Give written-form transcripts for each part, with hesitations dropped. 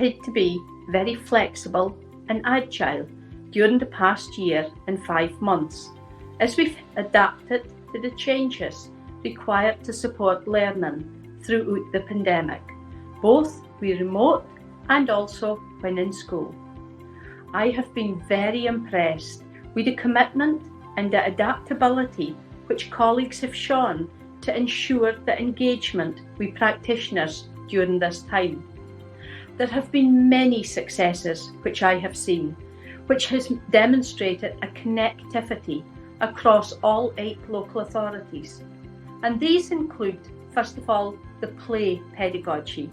had to be very flexible and agile during the past year and 5 months as we've adapted to the changes required to support learning throughout the pandemic, both with remote and also when in school. I have been very impressed with the commitment and the adaptability which colleagues have shown to ensure the engagement with practitioners during this time. There have been many successes which I have seen, which has demonstrated a connectivity across all 8 local authorities. And these include, first of all, the play pedagogy,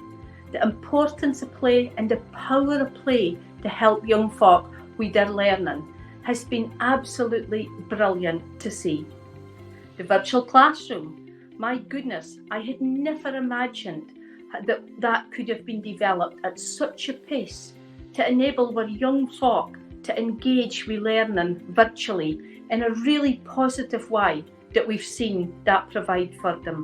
the importance of play and the power of play to help young folk with their learning has been absolutely brilliant to see. The virtual classroom, my goodness, I had never imagined that could have been developed at such a pace to enable our young folk to engage with learning virtually in a really positive way that we've seen that provide for them.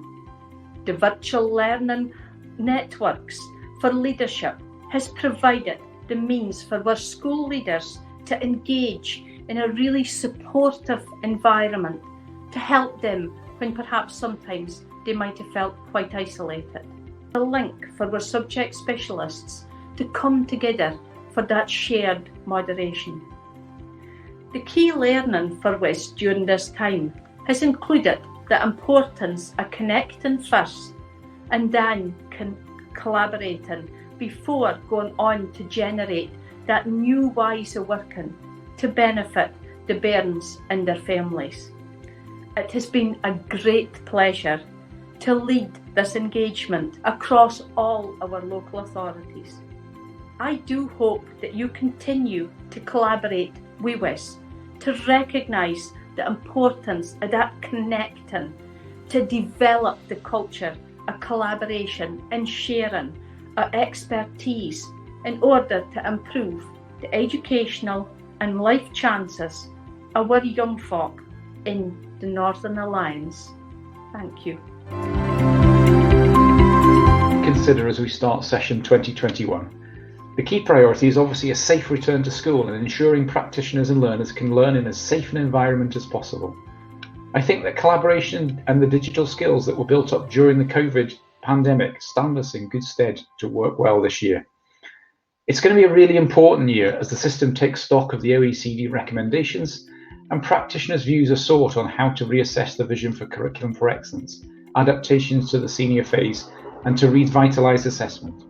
The virtual learning networks for leadership has provided the means for our school leaders to engage in a really supportive environment to help them when perhaps sometimes they might have felt quite isolated. A link for our subject specialists to come together for that shared moderation. The key learning for us during this time has included the importance of connecting first and then collaborating before going on to generate that new ways of working to benefit the bairns and their families. It has been a great pleasure to lead this engagement across all our local authorities. I do hope that you continue to collaborate with us to recognise the importance of that connecting, to develop the culture of collaboration and sharing our expertise in order to improve the educational and life chances of our young folk in the Northern Alliance. Thank you. Consider as we start session 2021. The key priority is obviously a safe return to school and ensuring practitioners and learners can learn in as safe an environment as possible. I think that collaboration and the digital skills that were built up during the COVID pandemic stand us in good stead to work well this year. It's going to be a really important year as the system takes stock of the OECD recommendations and practitioners' views are sought on how to reassess the vision for Curriculum for Excellence, adaptations to the senior phase, and to revitalise assessment.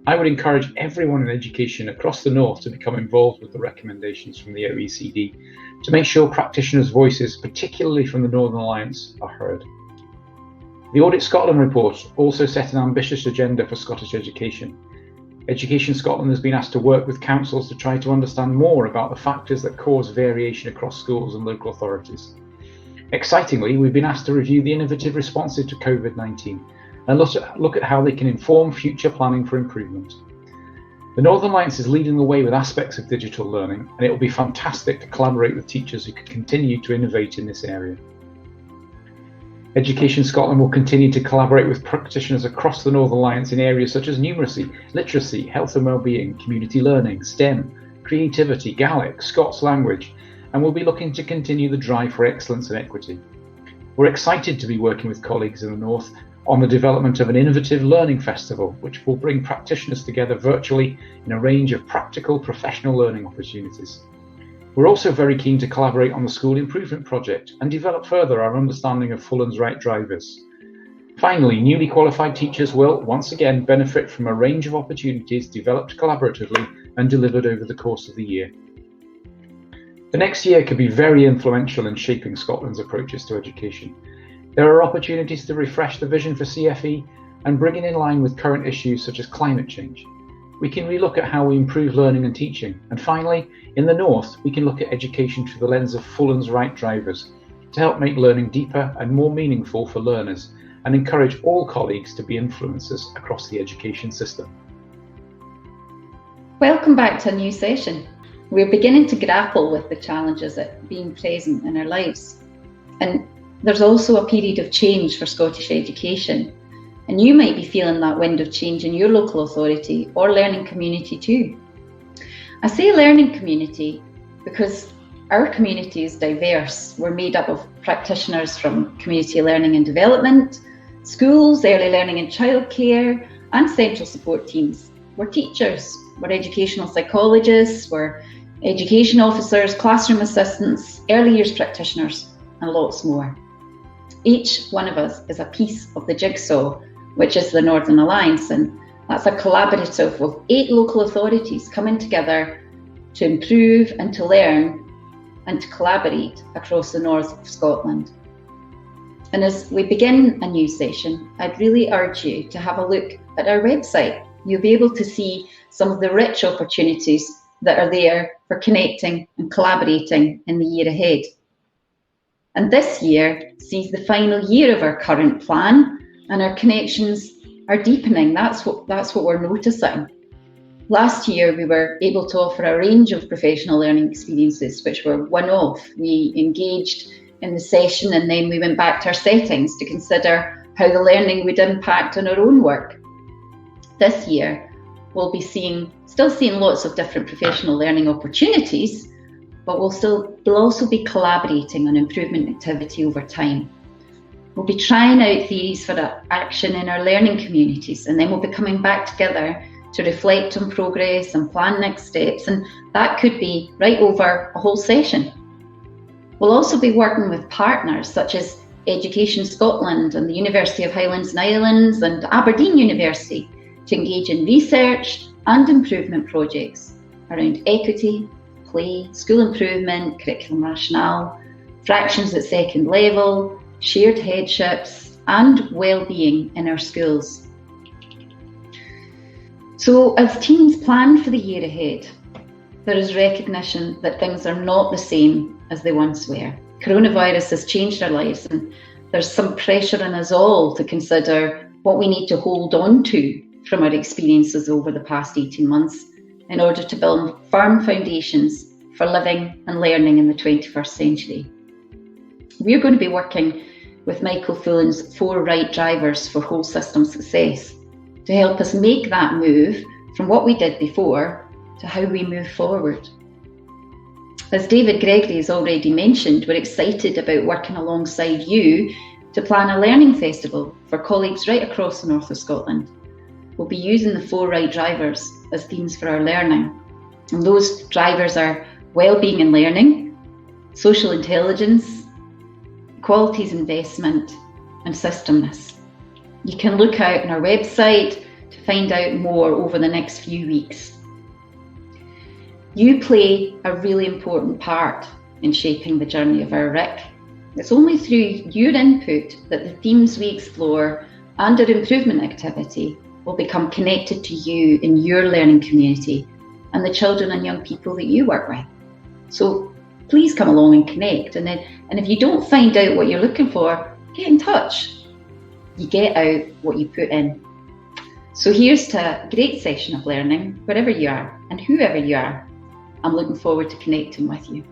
I would encourage everyone in education across the North to become involved with the recommendations from the OECD to make sure practitioners' voices, particularly from the Northern Alliance, are heard. The Audit Scotland report also set an ambitious agenda for Scottish education. Education Scotland has been asked to work with councils to try to understand more about the factors that cause variation across schools and local authorities. Excitingly, we've been asked to review the innovative responses to COVID-19 and look at how they can inform future planning for improvement. The Northern Alliance is leading the way with aspects of digital learning, and it will be fantastic to collaborate with teachers who can continue to innovate in this area. Education Scotland will continue to collaborate with practitioners across the Northern Alliance in areas such as numeracy, literacy, health and wellbeing, community learning, STEM, creativity, Gaelic, Scots language, and we'll be looking to continue the drive for excellence and equity. We're excited to be working with colleagues in the North on the development of an innovative learning festival, which will bring practitioners together virtually in a range of practical professional learning opportunities. We're also very keen to collaborate on the school improvement project and develop further our understanding of Fulham's right drivers. Finally, newly qualified teachers will once again benefit from a range of opportunities developed collaboratively and delivered over the course of the year. The next year could be very influential in shaping Scotland's approaches to education. There are opportunities to refresh the vision for CFE and bring it in line with current issues such as climate change. We can relook at how we improve learning and teaching. And finally, in the North, we can look at education through the lens of Fulham's right drivers to help make learning deeper and more meaningful for learners and encourage all colleagues to be influencers across the education system. Welcome back to a new session. We're beginning to grapple with the challenges of being present in our lives. And there's also a period of change for Scottish education. And you might be feeling that wind of change in your local authority or learning community too. I say learning community because our community is diverse. We're made up of practitioners from community learning and development, schools, early learning and childcare, and central support teams. We're teachers, we're educational psychologists, we're education officers, classroom assistants, early years practitioners, and lots more. Each one of us is a piece of the jigsaw, which is the Northern Alliance, and that's a collaborative of 8 local authorities coming together to improve and to learn and to collaborate across the north of Scotland. And as we begin a new session, I'd really urge you to have a look at our website. You'll be able to see some of the rich opportunities that are there for connecting and collaborating in the year ahead. And this year sees the final year of our current plan, and our connections are deepening. That's what we're noticing. Last year, we were able to offer a range of professional learning experiences, which were one-off. We engaged in the session and then we went back to our settings to consider how the learning would impact on our own work. This year, we'll be still seeing lots of different professional learning opportunities, but we'll also be collaborating on improvement activity over time. We'll be trying out theories for action in our learning communities, and then we'll be coming back together to reflect on progress and plan next steps, and that could be right over a whole session. We'll also be working with partners such as Education Scotland and the University of Highlands and Islands and Aberdeen University to engage in research and improvement projects around equity, play, school improvement, curriculum rationale, fractions at second level, shared headships, and well-being in our schools. So as teams plan for the year ahead, there is recognition that things are not the same as they once were. Coronavirus has changed our lives, and there's some pressure on us all to consider what we need to hold on to from our experiences over the past 18 months in order to build firm foundations for living and learning in the 21st century. We're going to be working with Michael Fullan's 4 right drivers for whole system success to help us make that move from what we did before to how we move forward. As David Gregory has already mentioned, we're excited about working alongside you to plan a learning festival for colleagues right across the north of Scotland. We'll be using the 4 right drivers as themes for our learning. And those drivers are well-being and learning, social intelligence, equalities investment, and systemness. You can look out on our website to find out more over the next few weeks. You play a really important part in shaping the journey of our RIC. It's only through your input that the themes we explore and our improvement activity will become connected to you in your learning community and the children and young people that you work with. So please come along and connect. And if you don't find out what you're looking for, get in touch. You get out what you put in. So here's to a great session of learning, wherever you are and whoever you are. I'm looking forward to connecting with you.